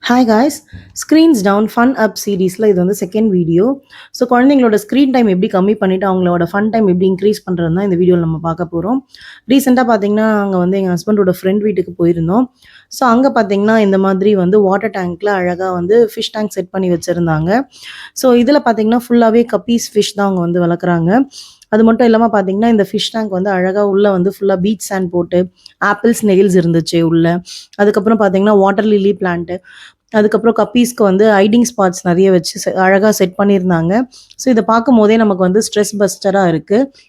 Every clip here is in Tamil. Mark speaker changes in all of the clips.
Speaker 1: Hi guys, screens down fun up சீரீஸில் இது வந்து செகண்ட் வீடியோ. ஸோ குழந்தைங்களோட ஸ்க்ரீன் டைம் எப்படி கம்மி பண்ணிவிட்டு அவங்களோட ஃபன் டைம் எப்படி இன்க்ரீஸ் பண்ணுறது தான் இந்த வீடியோவில் நம்ம பார்க்க போகிறோம். ரீசெண்டாக பார்த்தீங்கன்னா நாங்கள் வந்து எங்கள் ஹஸ்பண்டோட ஃப்ரெண்ட் வீட்டுக்கு போயிருந்தோம். ஸோ அங்கே பார்த்தீங்கன்னா இந்த மாதிரி வந்து வாட்டர் டேங்க்கில் அழகாக வந்து ஃபிஷ் டேங்க் செட் பண்ணி வச்சுருந்தாங்க. ஸோ இதில் பார்த்தீங்கன்னா ஃபுல்லாகவே கப்பீஸ் ஃபிஷ் தான் அவங்க வந்து வளர்க்குறாங்க. அது மட்டும் இல்லாமல் பார்த்தீங்கன்னா இந்த ஃபிஷ் டேங்க் வந்து அழகாக உள்ளே வந்து ஃபுல்லாக பீச் சாண்ட் போட்டு ஆப்பிள்ஸ் நெயில்ஸ் இருந்துச்சு உள்ளே. அதுக்கப்புறம் பார்த்தீங்கன்னா வாட்டர் லில்லி பிளான்ட்டு, அதுக்கப்புறம் கப்பீஸ்க்கு வந்து ஹைடிங் ஸ்பாட்ஸ் நிறைய வச்சு அழகாக செட் பண்ணியிருந்தாங்க. ஸோ இதை பார்க்கும் போதே நமக்கு வந்து ஸ்ட்ரெஸ் பஸ்டராக இருக்குது.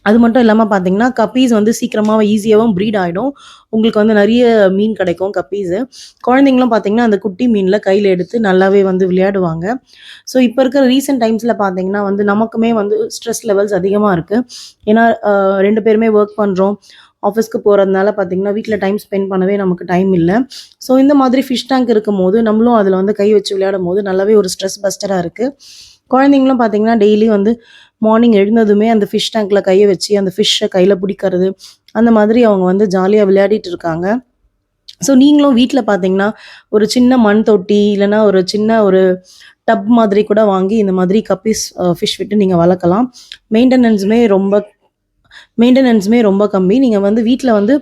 Speaker 1: அது மட்டும் இல்லாமல் பார்த்தீங்கன்னா கப்பீஸ் வந்து சீக்கிரமாக ஈஸியாகவும் ப்ரீட் ஆகிடும். உங்களுக்கு வந்து நிறைய மீன் கிடைக்கும் கப்பீஸு. குழந்தைங்களும் பார்த்தீங்கன்னா அந்த குட்டி மீனில் கையில் எடுத்து நல்லாவே வந்து விளையாடுவாங்க. ஸோ இப்போ இருக்கிற ரீசெண்ட் டைம்ஸில் பார்த்தீங்கன்னா வந்து நமக்குமே வந்து ஸ்ட்ரெஸ் லெவல்ஸ் அதிகமாக இருக்குது. ஏன்னா 2 பேருமே ஒர்க் பண்ணுறோம். ஆஃபீஸ்க்கு போகிறதுனால பார்த்தீங்கன்னா வீட்டில் டைம் ஸ்பெண்ட் பண்ணவே நமக்கு டைம் இல்லை. ஸோ இந்த மாதிரி ஃபிஷ் டேங்க் இருக்கும்போது நம்மளும் அதில் வந்து கை வச்சு விளையாடும் போது நல்லாவே ஒரு ஸ்ட்ரெஸ் பஸ்டராக இருக்குது. குழந்தைங்களும் பார்த்தீங்கன்னா டெய்லி வந்து மார்னிங் எழுந்ததுமே அந்த ஃபிஷ் டேங்க்கில் கையை வச்சு அந்த ஃபிஷ்ஷை கையில் பிடிக்கிறது, அந்த மாதிரி அவங்க வந்து ஜாலியாக விளையாடிட்டு இருக்காங்க. ஸோ நீங்களும் வீட்டில் பார்த்தீங்கன்னா ஒரு சின்ன மண் தொட்டி இல்லைன்னா ஒரு சின்ன ஒரு டப் மாதிரி கூட வாங்கி இந்த மாதிரி கப்பீஸ் ஃபிஷ் விட்டு நீங்கள் வளர்க்கலாம். மெயின்டெனன்ஸுமே ரொம்ப கம்மி. நீங்கள் வந்து வீட்டில் வந்து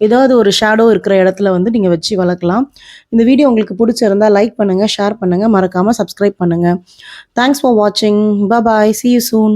Speaker 1: ஏதாவது ஒரு ஷேடோ இருக்கிற இடத்துல வந்து நீங்கள் வச்சு வளர்க்கலாம். இந்த வீடியோ உங்களுக்கு பிடிச்சிருந்தா லைக் பண்ணுங்கள், ஷேர் பண்ணுங்கள், மறக்காமல் சப்ஸ்கிரைப் பண்ணுங்கள். தேங்க்ஸ் ஃபார் வாட்சிங். பாய், see you soon.